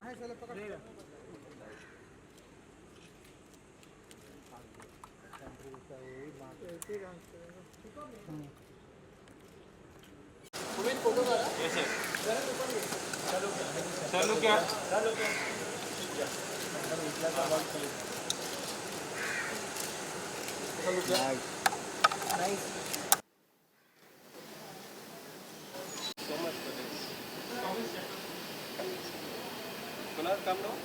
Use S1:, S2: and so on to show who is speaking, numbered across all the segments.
S1: चलो क्या nice so much for this. Kunal, come now.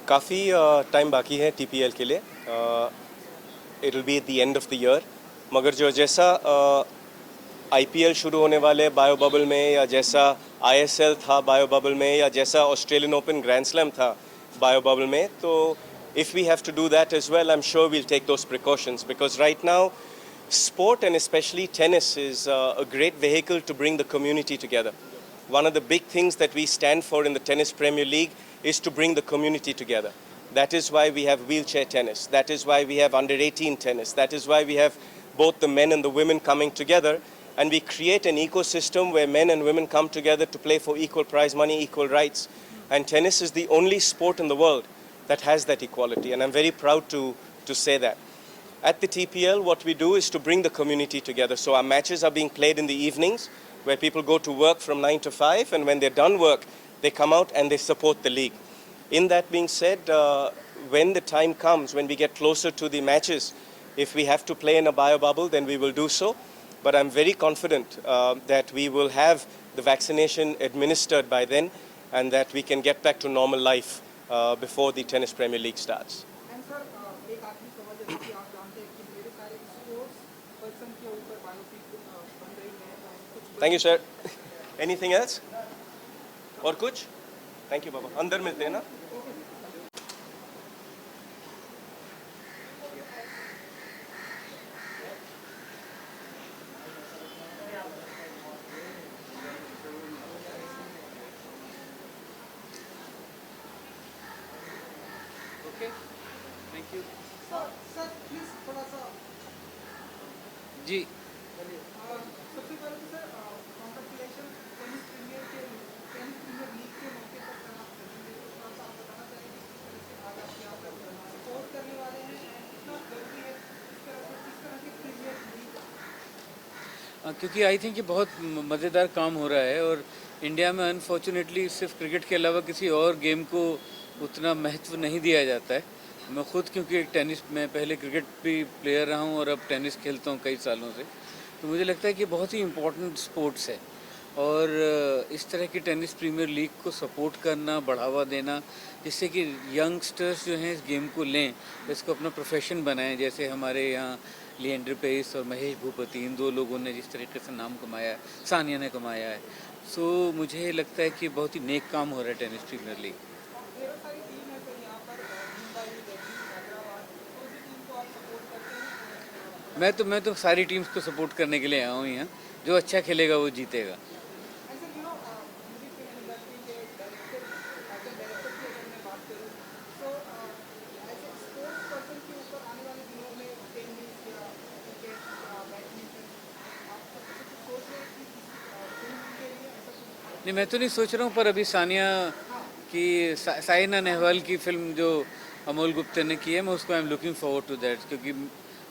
S1: काफ़ी टाइम बाकी है टीपीएल के लिए. It will be at the end of the year. मगर जो जैसा आईपीएल शुरू होने वाले बायो बबल में, या जैसा आईएसएल था बायो बबल में, या जैसा ऑस्ट्रेलियन ओपन ग्रैंड स्लैम था बायो बबल में, तो if we have to do that as well, I'm sure we'll take those precautions, because right now sport, and especially tennis, is a great vehicle to bring the community together. One of the big things that we stand for in the Tennis Premier League is to bring the community together. That is why we have wheelchair tennis. That is why we have under 18 tennis. That is why we have both the men and the women coming together, and we create an ecosystem where men and women come together to play for equal prize money, equal rights. And tennis is the only sport in the world that has that equality, and I'm very proud to say that. At the TPL, what we do is to bring the community together. So our matches are being played in the evenings, where people go to work from 9 to 5, and when they're done work, they come out and they support the league. In that being said, when the time comes, when we get closer to the matches, if we have to play in a bio bubble, then we will do so. But I'm very confident that we will have the vaccination administered by then, and that we can get back to normal life before the Tennis Premier League starts.
S2: And sir, एक आखिरी सवाल जैसे कि आप जानते हैं कि मेरे सारे स्पोर्ट्स पर्सन के ऊपर बायोपिक बन रही है.
S1: Thank you, sir. Anything else? और कुछ? Thank you, बाबा. अंदर मिलते हैं ना? Okay. Thank you.
S2: Sir please थोड़ा सा
S1: जी.
S2: सबसे पहले तो sir congratulation tennis premier league के मौके पर सर आप थोड़ा सा आप बताना चाहेंगे किस तरह से आज आप यहाँ पर सपोर्ट करने वाले हैं, कितना जरूरी है किस तरह की प्रीमियर लीग.
S3: क्योंकि आई थिंक ये बहुत मज़ेदार काम हो रहा है, और इंडिया में अनफॉर्चुनेटली सिर्फ क्रिकेट के अलावा किसी और गेम को उतना महत्व नहीं दिया जाता है. मैं खुद क्योंकि एक टेनिस में पहले क्रिकेट भी प्लेयर रहा हूँ और अब टेनिस खेलता हूँ कई सालों से, तो मुझे लगता है कि बहुत ही इम्पोर्टेंट स्पोर्ट्स है. और इस तरह की टेनिस प्रीमियर लीग को सपोर्ट करना, बढ़ावा देना, जिससे कि यंगस्टर्स जो हैं इस गेम को लें, इसको अपना प्रोफेशन बनाएं. जैसे हमारे यहाँ लिएंडर पेस और महेश भूपति, इन दो लोगों ने जिस तरीके से नाम कमाया है, सानिया ने कमाया है. सो मुझे लगता है कि बहुत ही नेक काम हो रहा है टेनिस प्रीमियर लीग. मैं तो सारी टीम्स को सपोर्ट करने के लिए आया हूँ यहाँ. जो अच्छा खेलेगा वो जीतेगा. नहीं, मैं तो नहीं सोच रहा हूँ, पर अभी सानिया की साइना नेहवाल की फिल्म जो अमोल गुप्ता ने की है, मैं उसको I am looking forward to that, क्योंकि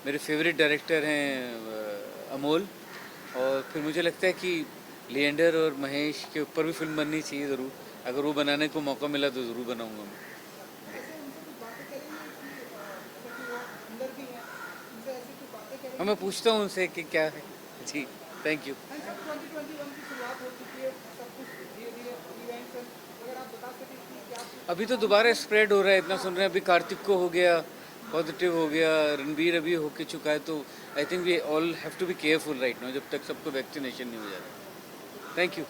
S3: मेरे फेवरेट डायरेक्टर हैं अमोल. और फिर मुझे लगता है कि लिएंडर और महेश के ऊपर भी फिल्म बननी चाहिए ज़रूर. अगर वो बनाने को मौका मिला तो ज़रूर बनाऊंगा मैं. हाँ, मैं पूछता हूँ उनसे कि क्या है. जी, थैंक यू.
S2: शुरुआत हो चुकी है, सब कुछ धीरे धीरे इवेंट्स, अगर आप बता सकें कि क्या
S3: अभी तो दोबारा स्प्रेड हो रहा है, इतना सुन रहे हैं। अभी कार्तिक को हो गया, पॉजिटिव हो गया, रणबीर अभी होके चुका है। तो I think we all have to be careful right now, जब तक सबको वैक्सीनेशन नहीं हो जाता। Thank you.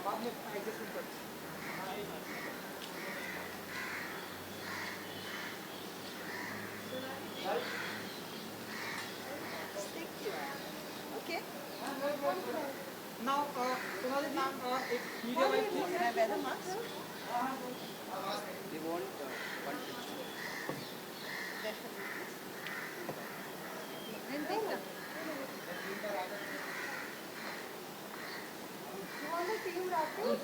S2: बाद में एडजस्टमेंट कर
S4: Okay.
S2: नाउ सोनाली जी एक मीडिया वाइज थी
S4: Can I wear the mask? Then take them. You want the cream wrapping?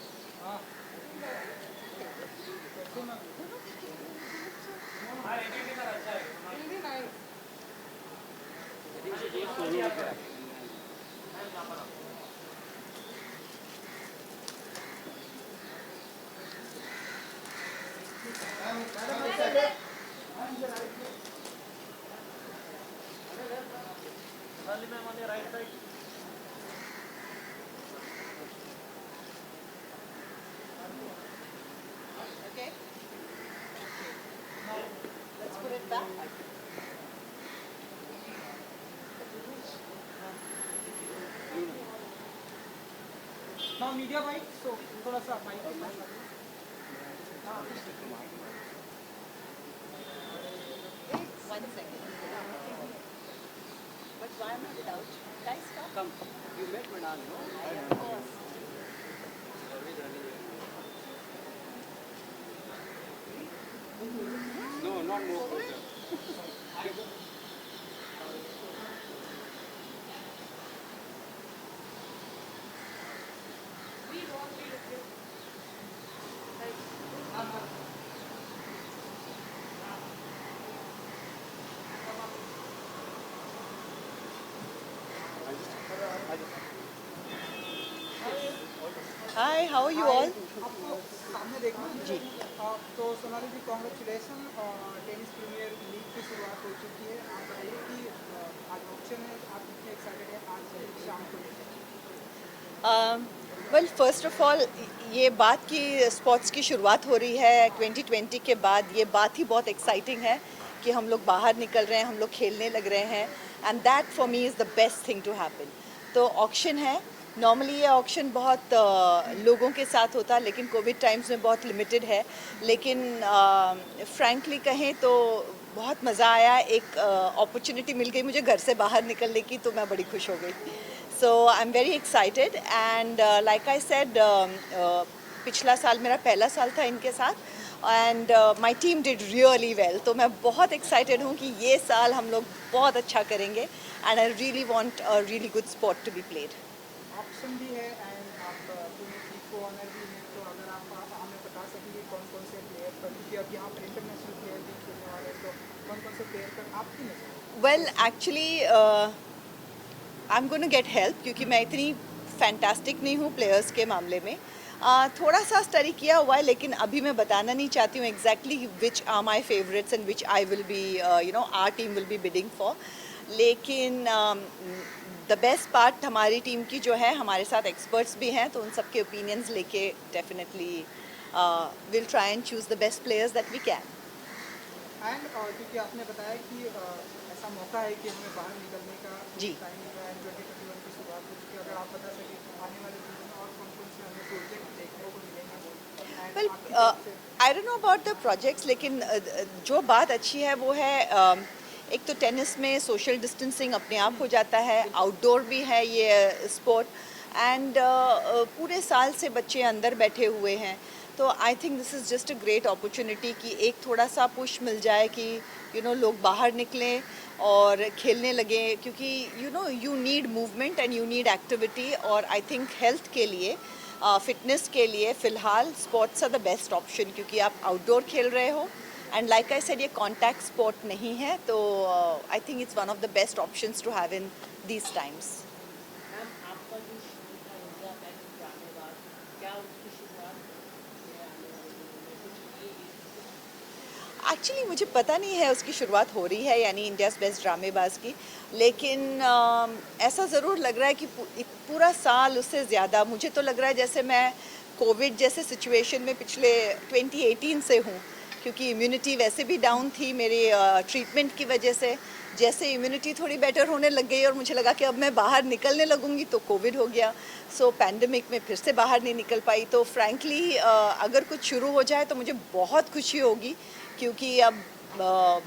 S4: Really nice. Okay. Now let's put it back.
S2: Now media wise so थोड़ा सा mic
S4: One second. But why am I without? Guys, come.
S5: You met Manal, no?
S4: Of course.
S5: No, not more closer.
S4: Hi, how are you all?
S2: आपको सामने देखना जी तो सोनाली जी congratulation tennis premier league की शुरुआत हो चुकी है आप बताइए कि आज ऑप्शन है आप कितने एक्साइटेड हैं आज शाम को
S4: वेल फर्स्ट ऑफ ऑल ये बात कि स्पोर्ट्स की शुरुआत हो रही है 2020 के बाद, ये बात ही बहुत एक्साइटिंग है कि हम लोग बाहर निकल रहे हैं, हम लोग खेलने लग रहे हैं, and that for me is the best thing to happen. तो ऑक्शन है, नॉर्मली ये ऑक्शन बहुत लोगों के साथ होता, लेकिन कोविड टाइम्स में बहुत लिमिटेड है। लेकिन फ्रैंकली कहें तो बहुत मज़ा आया, एक अपॉर्चुनिटी मिल गई मुझे घर से बाहर निकलने की, तो मैं बड़ी खुश हो गई। So I am very excited and like I said पिछला साल मेरा पहला साल था इनके साथ and my team did really well. तो मैं बहुत एक्साइटेड हूँ कि ये साल हम लोग बहुत अच्छा करेंगे and I really want a really good sport to be played.
S2: Option भी है एंड आप पुणे की को ऑनर भी हैं तो अगर आप हमें बता सकेंगे कौन कौन से प्लेयर पर, क्योंकि अब यहाँ पर इंटरनेशनल प्लेयर भी खेलने वाले हैं, तो कौन कौन से प्लेयर पर आपकी नज़र?
S4: Well actually I am going to get help, क्योंकि मैं इतनी फैंटास्टिक नहीं हूँ प्लेयर्स के मामले में। थोड़ा सा स्टडी किया हुआ है, लेकिन अभी मैं बताना नहीं चाहती हूँ exactly which are my favourites and which I will be our team will be bidding for. लेकिन द बेस्ट पार्ट हमारी टीम की जो है, हमारे साथ एक्सपर्ट्स भी हैं, तो उन सब के ओपिनियंस लेके definitely will try and choose the best players that we can.
S2: And क्योंकि आपने बताया कि ऐसा मौका है कि हमें बाहर निकलने का
S4: जी।
S2: टाइम मिल रहा है, 2021 की शुरुआत हो चुकी है, अगर आप बता सकें आने वाले दिनों में और कौन कौन से हमें प्रोजेक्ट देखने को मिलेंगे? And
S4: वेल
S2: आपकी तरफ से
S4: I don't know about the projects, लेकिन जो बात अच्छी है वो है एक तो टेनिस में सोशल डिस्टेंसिंग अपने आप हो जाता है, आउटडोर भी है ये स्पोर्ट, एंड पूरे साल से बच्चे अंदर बैठे हुए हैं, तो I think this is just a great opportunity कि एक थोड़ा सा पुश मिल जाए कि लोग बाहर निकलें और खेलने लगें, क्योंकि you need movement and you need activity, और आई थिंक हेल्थ के लिए फिटनेस के लिए फ़िलहाल sports are the best option, क्योंकि आप आउटडोर खेल रहे हो एंड लाइक आई सेड ये कॉन्टैक्ट स्पोर्ट नहीं है, तो I think it's one of the best options to have in these times.
S6: Ma'am आपका जो शुरू था इंडिया बेस्ट ड्रामेबाज, क्या उसकी शुरुआत से आने वाले दिनों में कुछ ये
S4: एक्चुअली मुझे पता नहीं है उसकी शुरुआत हो रही है यानी इंडियाज़ बेस्ट ड्रामेबाज की, लेकिन ऐसा ज़रूर लग रहा है कि पूरा साल उससे ज़्यादा मुझे तो लग रहा है जैसे मैं कोविड जैसे सिचुएशन में पिछले 2018 से हूँ, क्योंकि इम्यूनिटी वैसे भी डाउन थी मेरी ट्रीटमेंट की वजह से। जैसे इम्यूनिटी थोड़ी बेटर होने लग गई और मुझे लगा कि अब मैं बाहर निकलने लगूंगी तो कोविड हो गया, सो पैंडमिक में फिर से बाहर नहीं निकल पाई। तो फ्रैंकली अगर कुछ शुरू हो जाए तो मुझे बहुत खुशी होगी, क्योंकि अब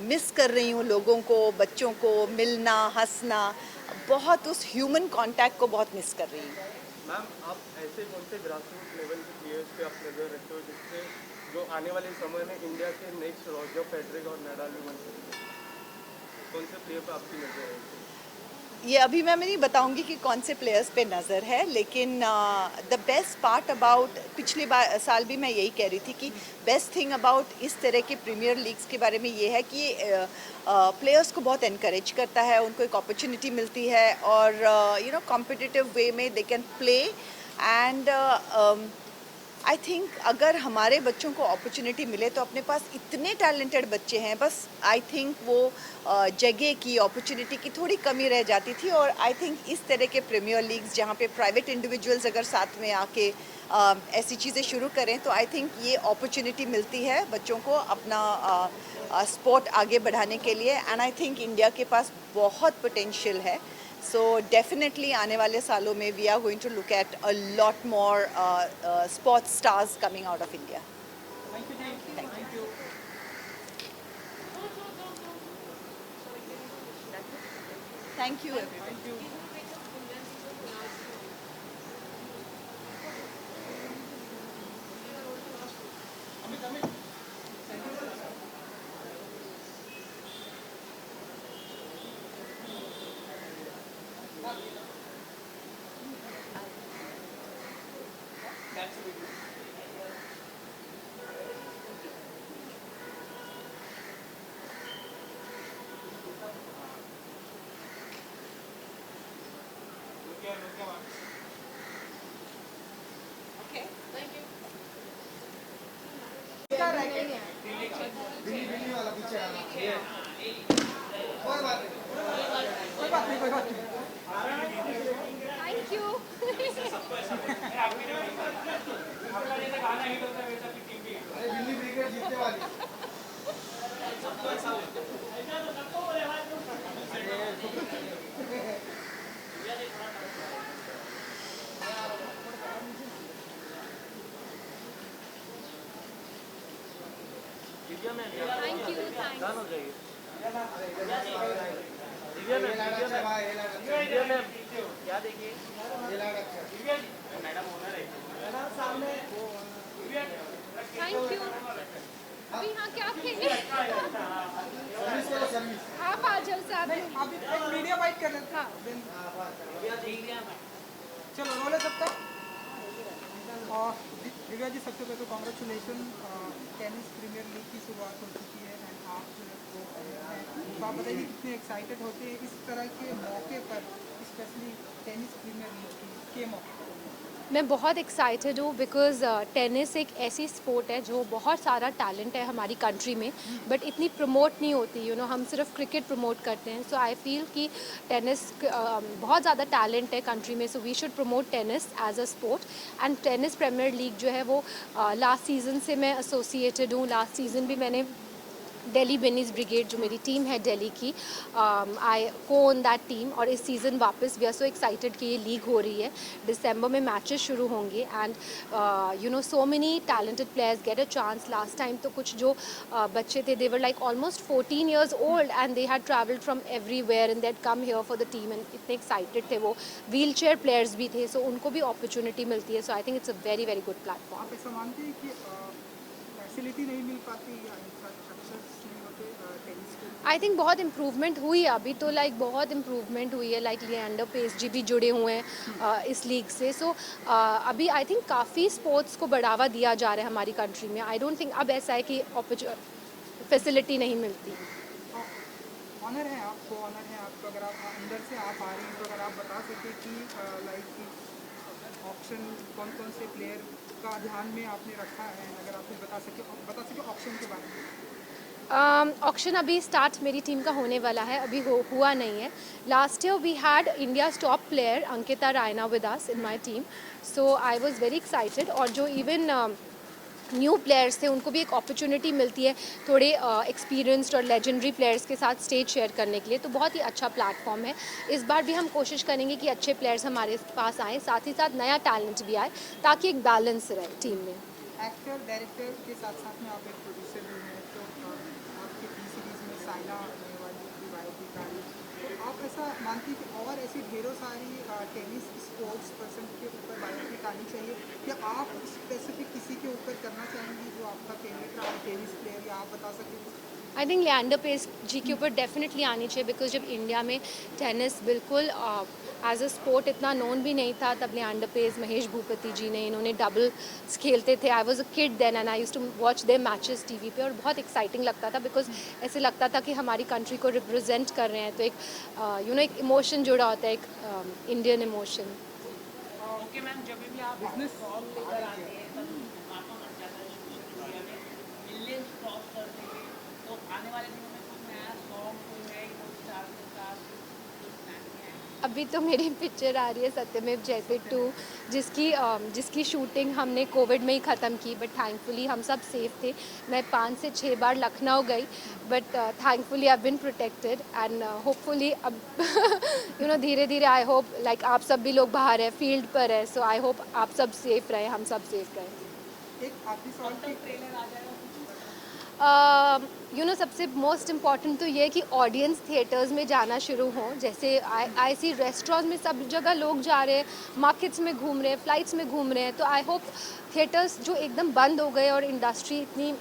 S4: मिस कर रही हूँ लोगों को, बच्चों को मिलना, हंसना, बहुत उस ह्यूमन कांटेक्ट को बहुत मिस कर रही हूँ।
S1: मैम आप ऐसे कौन से ग्रासरूट लेवल के प्लेयर्स पे आप नज़र रखते हो जिससे जो आने वाले समय में इंडिया के नेक्स्ट रॉजर फेडरर और नाडाल भी बन सकते हैं? कौन से प्लेयर पे आपकी नज़र है?
S4: ये अभी मैं नहीं बताऊंगी कि कौन से प्लेयर्स पे नज़र है, लेकिन द बेस्ट पार्ट अबाउट पिछले साल भी मैं यही कह रही थी कि बेस्ट थिंग अबाउट इस तरह के प्रीमियर लीग्स के बारे में ये है कि प्लेयर्स को बहुत इनकरेज करता है, उनको एक अपॉर्चुनिटी मिलती है और यू नो कॉम्पिटिटिव वे में they can play and I think अगर हमारे बच्चों को अपॉर्चुनिटी मिले तो अपने पास इतने टैलेंटेड बच्चे हैं, बस आई थिंक वो जगह की अपॉर्चुनिटी की थोड़ी कमी रह जाती थी। और आई थिंक इस तरह के प्रीमियर लीग्स जहाँ पे प्राइवेट इंडिविजुअल्स अगर साथ में आके ऐसी चीज़ें शुरू करें तो आई थिंक ये अपॉर्चुनिटी मिलती है बच्चों को अपना स्पोर्ट आगे बढ़ाने के लिए एंड आई थिंक इंडिया के पास बहुत पोटेंशियल है। So definitely आने वाले सालों में we are going to look at a lot more sports stars coming out of India. Thank you. Thank you everyone. Okay. Thank you.
S2: कोई बात नहीं।
S7: Thank you.
S2: अरे दिल्ली क्रिकेट जीतने वाली।
S7: Thank you.
S5: क्या देखिए मैडम ओनर है
S7: थैंक यू। अभी यहाँ क्या खेले? आप आ जाओ साथ में।
S2: आप एक मीडिया बाइट कर लेते
S7: हाँ।
S2: चलो रोले सबका। और दिव्या जी सबसे पहले तो कॉन्ग्रेचुलेसन, टेनिस प्रीमियर लीग की शुरुआत हो चुकी है एंड आप जो है वो हैं, तो आप बताइए कितने एक्साइटेड होते हैं इस तरह के मौके पर, स्पेशली टेनिस प्रीमियर लीग के मौके पर?
S7: मैं बहुत एक्साइटेड हूँ बिकॉज़ टेनिस एक ऐसी स्पोर्ट है जो बहुत सारा टैलेंट है हमारी कंट्री में, बट इतनी प्रमोट नहीं होती। यू नो हम सिर्फ क्रिकेट प्रमोट करते हैं। सो आई फील कि टेनिस बहुत ज़्यादा टैलेंट है कंट्री में, so we should promote tennis as a sport. And tennis premier league जो है वो लास्ट सीज़न से मैं एसोसिएटेड हूँ। लास्ट सीज़न भी मैंने दिल्ली बेनीज ब्रिगेड जो मेरी टीम है दिल्ली की, आई को ओन दैट टीम। और इस सीज़न वापस वी आर सो एक्साइटेड कि ये लीग हो रही है। दिसंबर में मैचेस शुरू होंगे and you know so many talented players get a chance. Last time तो कुछ जो बच्चे थे they were like almost 14 years old and they had travelled from everywhere and that come here for the team and इतने excited थे वो। Wheel chair players भी थे, सो उनको भी अपॉर्चुनिटी मिलती है। So I think it's a very very good platform.
S2: आप ऐसा मानते हैं कि फैसिलिटी नहीं मिल पाती या इंफ्रास्ट्रक्चर नहीं होता पे टेनिस के?
S7: आई थिंक बहुत इम्प्रूवमेंट हुई है अभी तो, लाइक बहुत इम्प्रूवमेंट हुई है, लाइक लिएंडर पेस जी भी जुड़े हुए हैं इस लीग से। सो अभी आई थिंक काफ़ी स्पोर्ट्स को बढ़ावा दिया जा रहा है हमारी कंट्री में। आई डोंट थिंक अब ऐसा है कि फैसिलिटी नहीं मिलती।
S2: ऑनर है आपको, ऑनर है आपको, अगर आप अंदर से आप आ रही हैं तो अगर आप बता सकें कि लाइक ऑप्शन कौन कौन से प्लेयर का ध्यान में आपने रखा है, अगर आप कुछ बता सके ऑप्शन के बारे में।
S7: ऑक्शन अभी स्टार्ट मेरी टीम का होने वाला है, अभी हुआ नहीं है। Last year we had India's top player Ankita Raina with us in my team, so I was very excited. और जो इवन न्यू प्लेयर्स थे उनको भी एक अपॉर्चुनिटी मिलती है थोड़े एक्सपीरियंस्ड और लेजेंडरी प्लेयर्स के साथ स्टेज शेयर करने के लिए, तो बहुत ही अच्छा प्लेटफॉर्म है। इस बार भी हम कोशिश करेंगे कि अच्छे प्लेयर्स हमारे पास आएँ, साथ ही साथ नया टैलेंट भी आए, ताकि एक बैलेंस रहे टीम में।
S2: एक्टर डायरेक्टर के साथ साथ में आप एक प्रोड्यूसर भी हैं, तो आपके टी सीरीज़ में साइना आने वाली की बायोपिक आ रही है, तो आप ऐसा मानती हैं कि और ऐसी ढेरों सारी टेनिस स्पोर्ट्स पर्सन के ऊपर बायोपिक आनी चाहिए, या आप स्पेसिफिक किसी के ऊपर करना चाहेंगी जो आपका फेवरेट रहा टेनिस प्लेयर, या आप बता सकें?
S7: आई थिंक लिएंडर पेस जी के ऊपर डेफिनेटली आनी चाहिए, बिकॉज जब इंडिया में टेनिस बिल्कुल एज अ स्पोर्ट इतना नोन भी नहीं था, तब लिएंडर पेस, महेश भूपति जी ने, इन्होंने डबल्स खेलते थे। I was a kid then and I used to watch their matches TV पे, और बहुत एक्साइटिंग लगता था, बिकॉज ऐसे लगता था कि हमारी कंट्री को रिप्रेजेंट कर रहे हैं। तो एक एक इमोशन जुड़ा होता है, एक इंडियन इमोशन।
S6: ओके मैम, जब भी आप सॉन्ग लेकर आते हैं तब आपका मन जाता है सोशल मीडिया में मिलियंस क्रॉस कर देंगे, तो आने वाले दिनों में कुछ नया सॉन्ग कोई है स्टार के साथ कुछ प्लान किया है?
S7: अभी तो मेरी पिक्चर आ रही है सत्यमेव जयते 2, जिसकी शूटिंग हमने कोविड में ही ख़त्म की, बट थैंकफुली हम सब सेफ थे। मैं 5 से 6 बार लखनऊ गई, but thankfully I been protected and hopefully अब धीरे धीरे आई होप लाइक आप सब भी लोग बाहर है, फील्ड पर है, सो आई होप आप सब सेफ रहे, हम सब सेफ रहे।
S2: एक आखिरी सवाल की
S6: ट्रेलर आ जाएगा?
S7: सबसे मोस्ट इम्पॉर्टेंट तो ये है कि ऑडियंस थिएटर्स में जाना शुरू हो। जैसे आई सी रेस्टोरेंट्स में सब जगह लोग जा रहे हैं, मार्केट्स में घूम रहे हैं, फ्लाइट्स में घूम रहे हैं, तो आई होप थिएटर्स जो एकदम बंद हो गए और इंडस्ट्री इतनी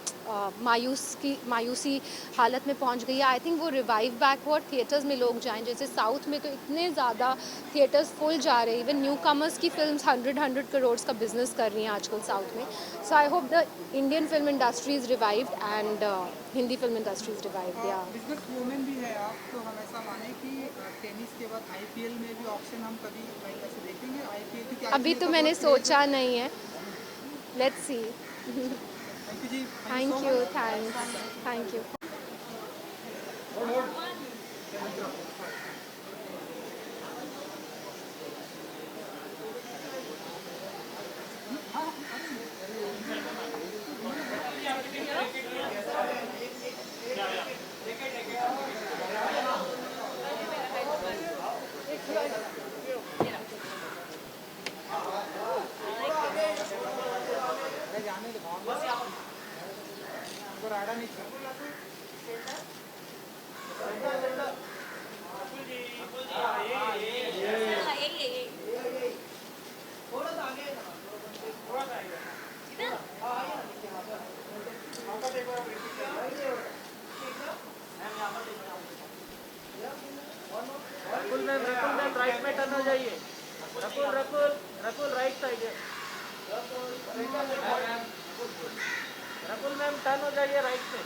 S7: मायूसी हालत में पहुंच गई है, आई थिंक वो रिवाइव बैक और थिएटर्स में लोग जाएं। जैसे साउथ में तो इतने ज़्यादा थिएटर्स फुल जा रहे हैं, इवन न्यू कमर्स की फिल्म्स 100 करोड़ का बिजनेस कर रही हैं आजकल साउथ में। So I hope the Indian film industry is revived and Hindi film industry is revived. या
S2: बिजनेस वूमेन भी है आप, तो हम ऐसा माने कि टेनिस के बाद आईपीएल में भी ऑप्शन हम कभी ऐसे देखेंगे आईपीएल की?
S7: अभी तो मैंने सोचा नहीं है, लेट्स सी।
S2: थैंक यू जी।
S7: Thank you, thank you.
S2: जाने दो हमको राडा नहीं चाहिए।
S5: रकुल मैम राइट में टर्न हो जाइए। रकुल राइट साइड है। रकुल मैम टर्न हो जाइए राइट में।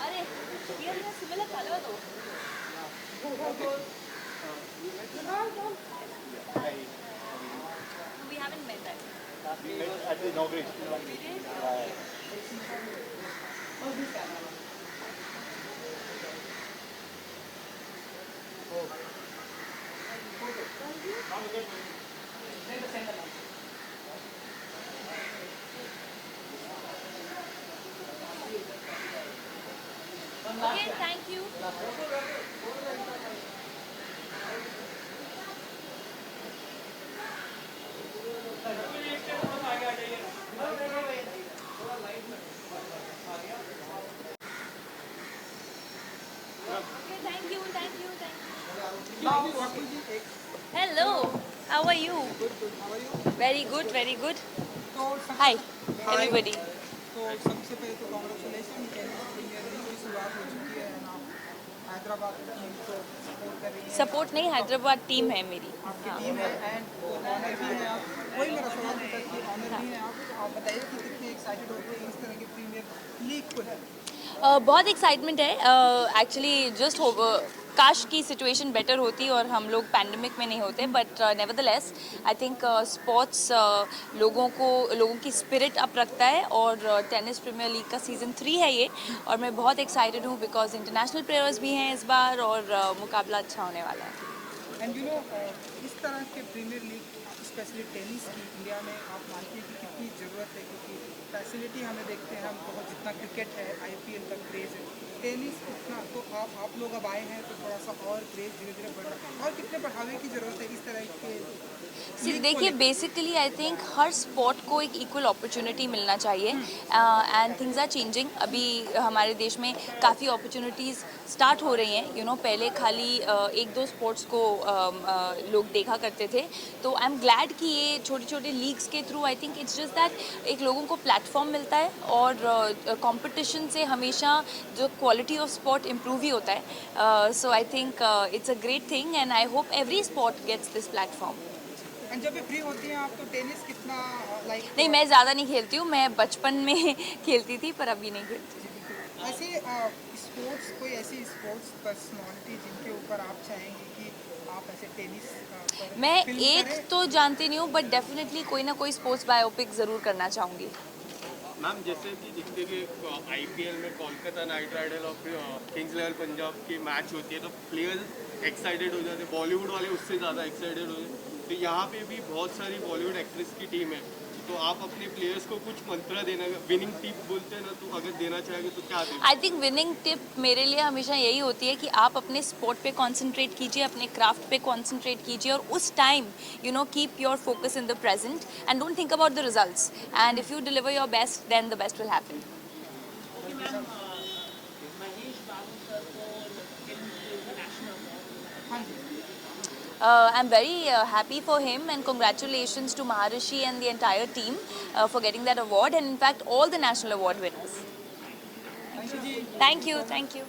S6: अरे ये सिमिलर कलर दो। We haven't met that.
S5: At the inauguration.
S6: Okay, thank you. Okay, thank you.
S2: Now, Rakul ji, एक
S8: Hello, how are you?
S2: good, how are you?
S8: Very good, very good.
S2: तो सबसे
S8: Hi,
S2: Hi.
S8: everybody.
S2: तो सबसे पहले तो congratulation, tennis premier league की शुरुआत हो चुकी है ना, हैदराबाद टीम को सपोर्ट कर रही है।
S8: सपोर्ट नहीं, हैदराबाद टीम है मेरी।
S2: आपकी
S8: हाँ।
S2: टीम है एंड ऑनर भी है आप, वही मेरा सवाल था कि ऑनर भी है आप, तो आप बताइए कि कितने एक्साइटेड होते हैं इस तरह की प्रीमियर लीग को है।
S8: बहुत एक्साइटमेंट है एक्चुअली जस्ट हो काश की सिचुएशन बेटर होती और हम लोग पैंडमिक में नहीं होते, but nevertheless I think sports लोगों की स्पिरिट अप रखता है और टेनिस प्रीमियर लीग का सीज़न 3 है ये, और मैं बहुत एक्साइटेड हूँ बिकॉज इंटरनेशनल प्लेयर्स भी हैं इस बार और मुकाबला अच्छा होने वाला है।
S2: एंड यू नो इस तरह के प्रीमियर लीग स्पेशली टेनिस की इंडिया में आप मानते हैं कि कितनी ज़रूरत है, क्योंकि फैसिलिटी हमें देखते हैं हम बहुत, जितना क्रिकेट है आईपीएल का क्रेज़ है, टेनिस उतना, तो आप लोग अब आए हैं तो थोड़ा सा और क्रेज़ धीरे धीरे बढ़ रहा है, और कितने बढ़ावे की ज़रूरत है इस तरह के league को
S8: देखिए
S2: लेकर?
S8: Basically I think her sport को एक इक्वल अपॉर्चुनिटी मिलना चाहिए एंड थिंग्स आर चेंजिंग। अभी हमारे देश में काफ़ी अपॉर्चुनिटीज़ स्टार्ट हो रही हैं, पहले खाली एक दो स्पोर्ट्स को लोग देखा करते थे, तो आई एम ग्लैड कि ये छोटे छोटे लीग्स के through I think it's just that एक लोगों को प्लेटफॉर्म मिलता है और कंपटीशन से हमेशा जो क्वालिटी ऑफ स्पोर्ट इम्प्रूव ही होता है। So I think it's a great thing and I hope every sport gets this platform.
S2: And जब भी फ्री होती हैं आप तो टेनिस कितना लाइक
S8: नहीं, मैं ज़्यादा नहीं खेलती हूँ, मैं बचपन में खेलती थी पर अभी नहीं खेलती।
S2: ऐसे स्पोर्ट्स, कोई ऐसी स्पोर्ट्स पर्सनालिटी जिनके ऊपर आप चाहेंगे कि आप ऐसे टेनिस पर
S8: मैं
S2: फिल्म
S8: एक
S2: करें?
S8: तो जानती नहीं हूँ बट डेफिनेटली कोई ना कोई स्पोर्ट्स बायोपिक ज़रूर करना चाहूँगी।
S1: मैम जैसे कि देखते कि आईपीएल में कोलकाता नाइट राइडर और किंग्स इलेवन पंजाब की मैच होती है तो प्लेयर्स एक्साइटेड हो जाते हैं, बॉलीवुड वाले उससे ज़्यादा एक्साइटेड हो जाते हैं, तो यहाँ पे भी बहुत सारी बॉलीवुड एक्ट्रेस की टीम है, तो आप अपने प्लेयर्स को कुछ मंत्र देना, विनिंग टिप बोलते हैं ना, तो अगर देना चाहेंगे तो क्या दें?
S8: आई थिंक विनिंग टिप मेरे लिए हमेशा यही होती है कि आप अपने स्पोर्ट पे कंसंट्रेट कीजिए, अपने क्राफ्ट पे कंसंट्रेट कीजिए और उस time keep your focus in the present and don't think about the results, and if you deliver your best then the best will happen.
S6: Okay ma'am, Mahesh Babu sir को film international award
S2: हाँ जी,
S8: I'm very happy for him and congratulations to Maharishi and the entire team for getting that award, and in fact all the national award winners.
S2: Thank you जी।
S8: Thank you, thank you.